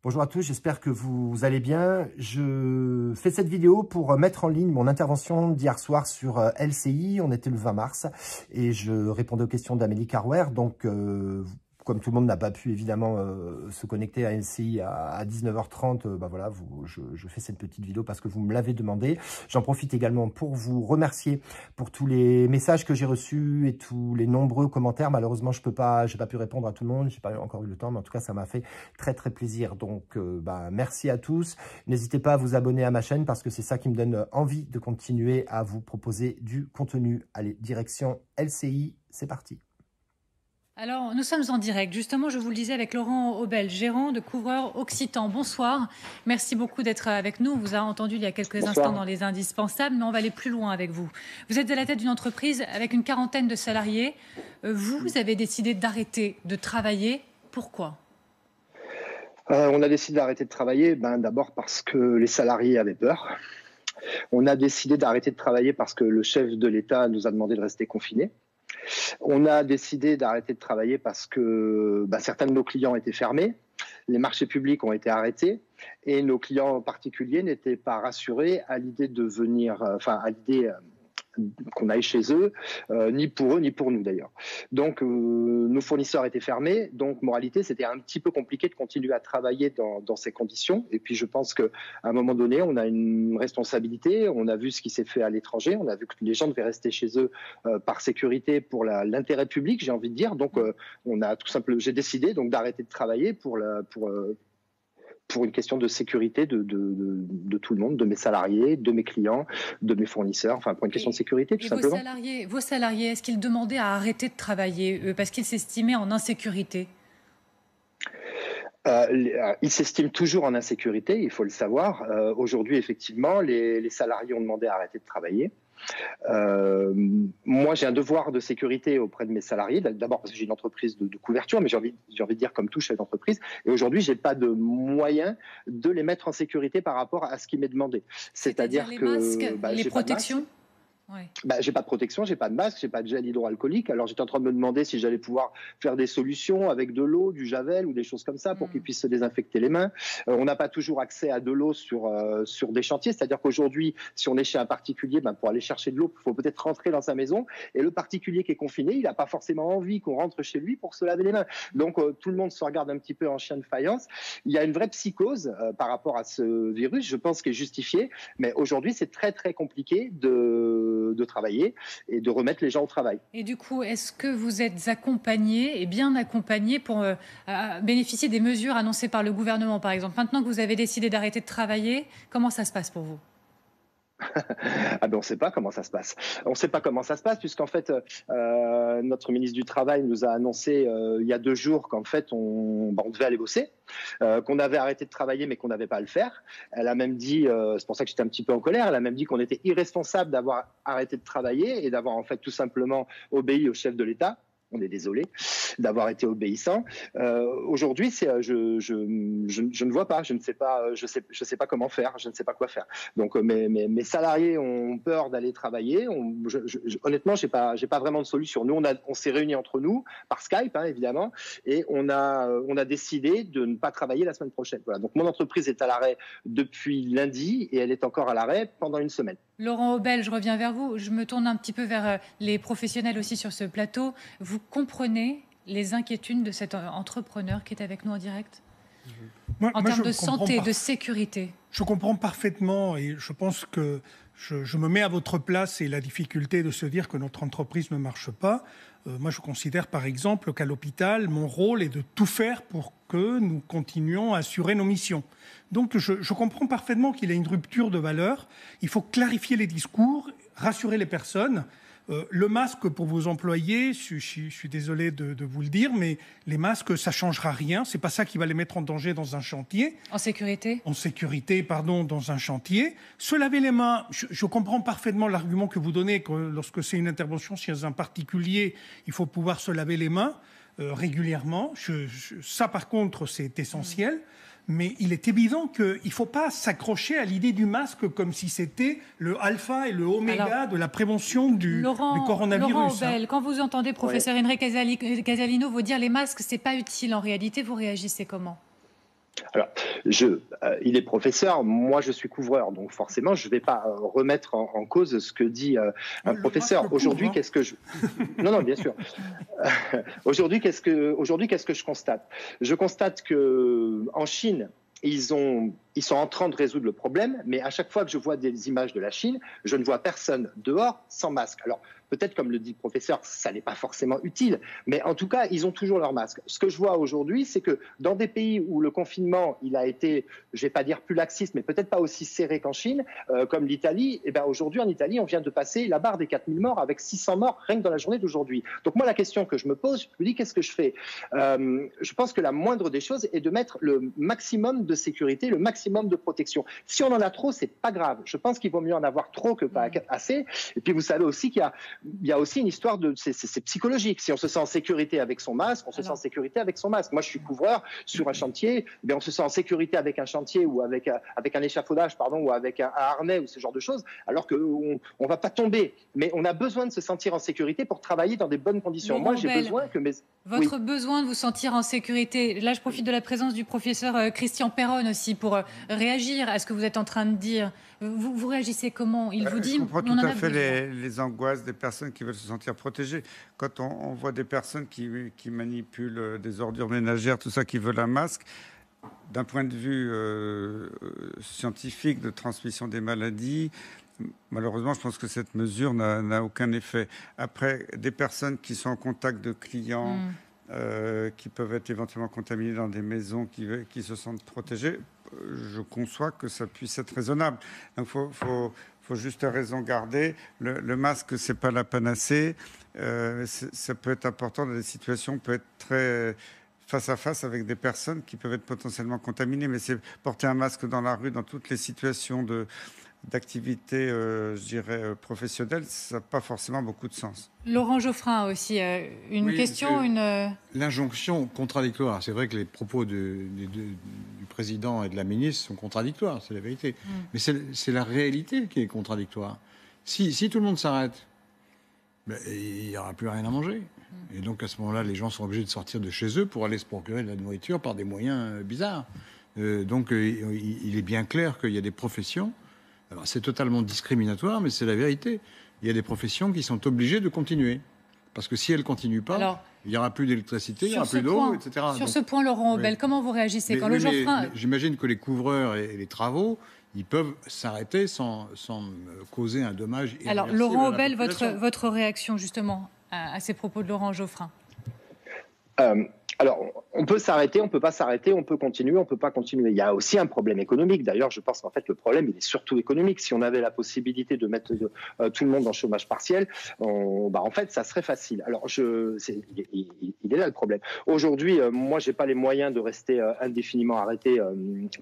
Bonjour à tous, j'espère que vous allez bien. Je fais cette vidéo pour mettre en ligne mon intervention d'hier soir sur LCI. On était le 20 mars et je répondais aux questions d'Amélie Carwer. Donc, comme tout le monde n'a pas pu évidemment se connecter à LCI à 19h30, bah voilà, je fais cette petite vidéo parce que vous me l'avez demandé. J'en profite également pour vous remercier pour tous les messages que j'ai reçus et tous les nombreux commentaires. Malheureusement, j'ai pas pu répondre à tout le monde, j'ai pas encore eu le temps, mais en tout cas, ça m'a fait très plaisir. Donc, merci à tous. N'hésitez pas à vous abonner à ma chaîne parce que c'est ça qui me donne envie de continuer à vous proposer du contenu. Allez, direction LCI, c'est parti. Alors, nous sommes en direct. Justement, je vous le disais avec Laurent Aubel, gérant de Couvreurs Occitan. Bonsoir. Merci beaucoup d'être avec nous. On vous a entendu il y a quelques instants dans les indispensables, mais on va aller plus loin avec vous. Vous êtes à la tête d'une entreprise avec une quarantaine de salariés. Vous avez décidé d'arrêter de travailler. Pourquoi ? On a décidé d'arrêter de travailler, d'abord parce que les salariés avaient peur. On a décidé d'arrêter de travailler parce que le chef de l'État nous a demandé de rester confinés. On a décidé d'arrêter de travailler parce que certains de nos clients étaient fermés, les marchés publics ont été arrêtés et nos clients particuliers n'étaient pas rassurés à l'idée de venir, à l'idée qu'on aille chez eux, ni pour eux ni pour nous d'ailleurs. Donc nos fournisseurs étaient fermés, donc moralité c'était un petit peu compliqué de continuer à travailler dans ces conditions. Et puis je pense qu'à un moment donné on a une responsabilité, on a vu ce qui s'est fait à l'étranger, on a vu que les gens devaient rester chez eux par sécurité pour l'intérêt public, j'ai envie de dire. Donc j'ai décidé donc d'arrêter de travailler pour une question de sécurité de tout le monde, de mes salariés, de mes clients, de mes fournisseurs, pour une question de sécurité tout simplement. Vos salariés, est-ce qu'ils demandaient à arrêter de travailler parce qu'ils s'estimaient en insécurité ? Ils s'estiment toujours en insécurité, il faut le savoir. Aujourd'hui, effectivement, les salariés ont demandé à arrêter de travailler. Moi, j'ai un devoir de sécurité auprès de mes salariés. D'abord parce que j'ai une entreprise de couverture, mais j'ai envie de dire comme tout chef d'entreprise. Et aujourd'hui, j'ai pas de moyens de les mettre en sécurité par rapport à ce qui m'est demandé. C'est-à-dire les masques, les protections. Ouais. J'ai pas de protection, j'ai pas de masque, j'ai pas de gel hydroalcoolique. Alors j'étais en train de me demander si j'allais pouvoir faire des solutions avec de l'eau, du javel ou des choses comme ça pour qu'ils puissent se désinfecter les mains. On n'a pas toujours accès à de l'eau sur des chantiers, c'est-à-dire qu'aujourd'hui, si on est chez un particulier, pour aller chercher de l'eau, il faut peut-être rentrer dans sa maison. Et le particulier qui est confiné, il n'a pas forcément envie qu'on rentre chez lui pour se laver les mains. Donc tout le monde se regarde un petit peu en chien de faïence. Il y a une vraie psychose par rapport à ce virus, je pense, qui est justifiée. Mais aujourd'hui, c'est très compliqué de travailler et de remettre les gens au travail. Et du coup, est-ce que vous êtes accompagné et bien accompagné pour bénéficier des mesures annoncées par le gouvernement, par exemple? Maintenant que vous avez décidé d'arrêter de travailler, comment ça se passe pour vous? On ne sait pas comment ça se passe. On ne sait pas comment ça se passe puisqu'en fait, notre ministre du Travail nous a annoncé il y a 2 jours qu'en fait, on devait aller bosser, qu'on avait arrêté de travailler mais qu'on n'avait pas à le faire. Elle a même dit, c'est pour ça que j'étais un petit peu en colère, elle a même dit qu'on était irresponsable d'avoir arrêté de travailler et d'avoir en fait tout simplement obéi au chef de l'État. On est désolé d'avoir été obéissant. Aujourd'hui, je ne vois pas, je ne sais pas, je sais pas comment faire, je ne sais pas quoi faire. Donc mes salariés ont peur d'aller travailler. Honnêtement, j'ai pas vraiment de solution. Nous, on s'est réunis entre nous par Skype, évidemment, et on a décidé de ne pas travailler la semaine prochaine. Voilà. Donc mon entreprise est à l'arrêt depuis lundi et elle est encore à l'arrêt pendant une semaine. Laurent Aubel, je reviens vers vous. Je me tourne un petit peu vers les professionnels aussi sur ce plateau. Vous comprenez les inquiétudes de cet entrepreneur qui est avec nous en direct en termes de santé, de sécurité? Je comprends parfaitement et je pense que je me mets à votre place et la difficulté de se dire que notre entreprise ne marche pas. Moi, je considère par exemple qu'à l'hôpital, mon rôle est de tout faire pour que nous continuions à assurer nos missions. Donc, je comprends parfaitement qu'il y a une rupture de valeur. Il faut clarifier les discours, rassurer les personnes. Le masque pour vos employés, je suis désolé de vous le dire, mais les masques, ça ne changera rien. Ce n'est pas ça qui va les mettre en danger dans un chantier. En sécurité ? En sécurité, pardon, dans un chantier. Se laver les mains, je comprends parfaitement l'argument que vous donnez, que lorsque c'est une intervention chez un particulier, il faut pouvoir se laver les mains régulièrement. Ça, par contre, c'est essentiel. Mais il est évident qu'il ne faut pas s'accrocher à l'idée du masque comme si c'était le alpha et le oméga de la prévention du coronavirus. Laurent Aubel, quand vous entendez professeur Enrique Casalino vous dire les masques, ce n'est pas utile en réalité, vous réagissez comment? Alors, il est professeur, moi je suis couvreur, donc forcément je ne vais pas remettre en cause ce que dit un professeur. Aujourd'hui, qu'est-ce que je... Non, non, bien sûr. Aujourd'hui, qu'est-ce que je constate? Je constate qu'en Chine, ils sont en train de résoudre le problème, mais à chaque fois que je vois des images de la Chine, je ne vois personne dehors sans masque. Alors, peut-être, comme le dit le professeur, ça n'est pas forcément utile, mais en tout cas, ils ont toujours leur masque. Ce que je vois aujourd'hui, c'est que dans des pays où le confinement, il a été, je ne vais pas dire plus laxiste, mais peut-être pas aussi serré qu'en Chine, comme l'Italie, eh bien aujourd'hui, en Italie, on vient de passer la barre des 4000 morts avec 600 morts rien que dans la journée d'aujourd'hui. Donc moi, la question que je me pose, je me dis, qu'est-ce que je fais? Je pense que la moindre des choses est de mettre le maximum de sécurité, le maximum de protection. Si on en a trop, c'est pas grave. Je pense qu'il vaut mieux en avoir trop que pas assez. Et puis, vous savez aussi qu'il y a aussi une histoire de... C'est psychologique. Si on se sent en sécurité avec son masque, on se sent en sécurité avec son masque. Moi, je suis couvreur sur un chantier. On se sent en sécurité avec un chantier ou avec un échafaudage, pardon, ou avec un harnais ou ce genre de choses, alors qu'on ne va pas tomber. Mais on a besoin de se sentir en sécurité pour travailler dans des bonnes conditions. Moi, j'ai besoin que mes... Votre besoin de vous sentir en sécurité. Là, je profite de la présence du professeur Christian Perron aussi pour réagir à ce que vous êtes en train de dire. Vous réagissez comment? Il vous dit... Je comprends tout à fait les angoisses des personnes qui veulent se sentir protégées. Quand on voit des personnes qui manipulent des ordures ménagères, tout ça, qui veulent un masque, d'un point de vue scientifique de transmission des maladies, malheureusement, je pense que cette mesure n'a aucun effet. Après, des personnes qui sont en contact de clients, qui peuvent être éventuellement contaminés dans des maisons qui se sentent protégées, je conçois que ça puisse être raisonnable. Donc, faut juste raison garder. Le masque, c'est pas la panacée. Ça peut être important dans des situations, peut être très face à face avec des personnes qui peuvent être potentiellement contaminées. Mais c'est porter un masque dans la rue, dans toutes les situations d'activité, je dirais, professionnelle, ça n'a pas forcément beaucoup de sens. Laurent Geoffrin aussi, une question, L'injonction contradictoire. C'est vrai que les propos du président et de la ministre sont contradictoires, c'est la vérité. Mais c'est la réalité qui est contradictoire. Si tout le monde s'arrête, il n'y aura plus rien à manger. Et donc à ce moment-là, les gens sont obligés de sortir de chez eux pour aller se procurer de la nourriture par des moyens bizarres. Donc il est bien clair qu'il y a des professions. Alors, c'est totalement discriminatoire, mais c'est la vérité. Il y a des professions qui sont obligées de continuer. Parce que si elles ne continuent pas, il n'y aura plus d'électricité, il n'y aura plus d'eau, etc. Sur ce point, Laurent Aubel, comment vous réagissez quand le Geoffrin... J'imagine que les couvreurs et les travaux, ils peuvent s'arrêter sans causer un dommage irréversible. Alors, Laurent Aubel, votre réaction, justement, à ces propos de Laurent Geoffrin? Alors, on peut s'arrêter, on ne peut pas s'arrêter, on peut continuer, on ne peut pas continuer. Il y a aussi un problème économique. D'ailleurs, je pense qu'en fait, le problème, il est surtout économique. Si on avait la possibilité de mettre tout le monde en chômage partiel, en fait, ça serait facile. Alors, il est là le problème. Aujourd'hui, moi, je n'ai pas les moyens de rester indéfiniment arrêté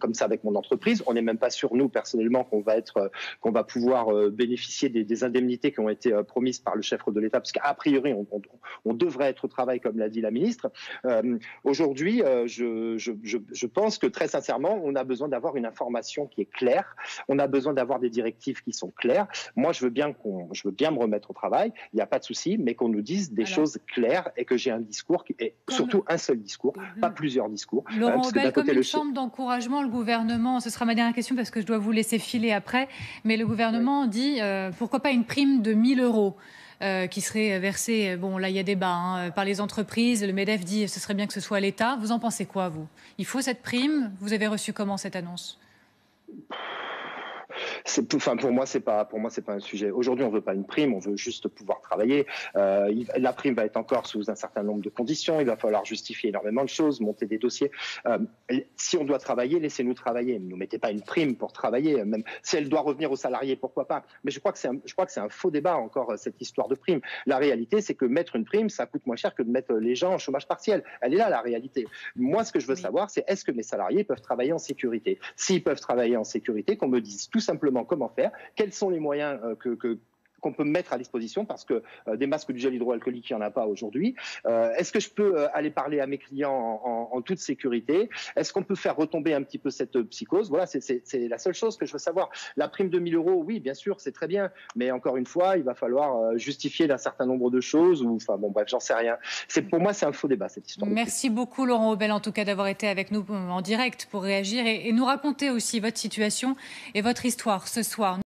comme ça avec mon entreprise. On n'est même pas sûr, nous, personnellement, qu'on va pouvoir bénéficier des indemnités qui ont été promises par le chef de l'État, parce qu'a priori, on devrait être au travail, comme l'a dit la ministre. Aujourd'hui, je pense que très sincèrement, on a besoin d'avoir une information qui est claire. On a besoin d'avoir des directives qui sont claires. Moi, je veux bien me remettre au travail. Il n'y a pas de souci, mais qu'on nous dise des choses claires et que j'ai un discours et surtout un seul discours, pas plusieurs discours. Laurent Aubel, comme une forme d'encouragement, le gouvernement, ce sera ma dernière question parce que je dois vous laisser filer après, mais le gouvernement dit pourquoi pas une prime de 1 000 € qui serait versée, bon là il y a débat, par les entreprises. Le MEDEF dit ce serait bien que ce soit l'État. Vous en pensez quoi, vous? Il faut cette prime? Vous avez reçu comment cette annonce? Pour moi, c'est pas un sujet. Aujourd'hui, on veut pas une prime, on veut juste pouvoir travailler. La prime va être encore sous un certain nombre de conditions. Il va falloir justifier énormément de choses, monter des dossiers. Si on doit travailler, laissez-nous travailler. Ne nous mettez pas une prime pour travailler. Même si elle doit revenir aux salariés, pourquoi pas. Mais je crois que c'est un faux débat encore, cette histoire de prime. La réalité, c'est que mettre une prime, ça coûte moins cher que de mettre les gens en chômage partiel. Elle est là, la réalité. Moi, ce que je veux savoir, c'est est-ce que mes salariés peuvent travailler en sécurité? S'ils peuvent travailler en sécurité, qu'on me dise tout simplement comment faire, quels sont les moyens qu'on peut mettre à disposition parce que des masques du gel hydroalcoolique, il n'y en a pas aujourd'hui. Est-ce que je peux aller parler à mes clients en toute sécurité? Est-ce qu'on peut faire retomber un petit peu cette psychose? Voilà, c'est la seule chose que je veux savoir. La prime de 1 000 €, oui, bien sûr, c'est très bien. Mais encore une fois, il va falloir justifier d'un certain nombre de choses. Enfin, bon, bref, j'en sais rien. Pour moi, c'est un faux débat, cette histoire. Merci beaucoup, Laurent Aubel, en tout cas, d'avoir été avec nous en direct pour réagir et nous raconter aussi votre situation et votre histoire ce soir.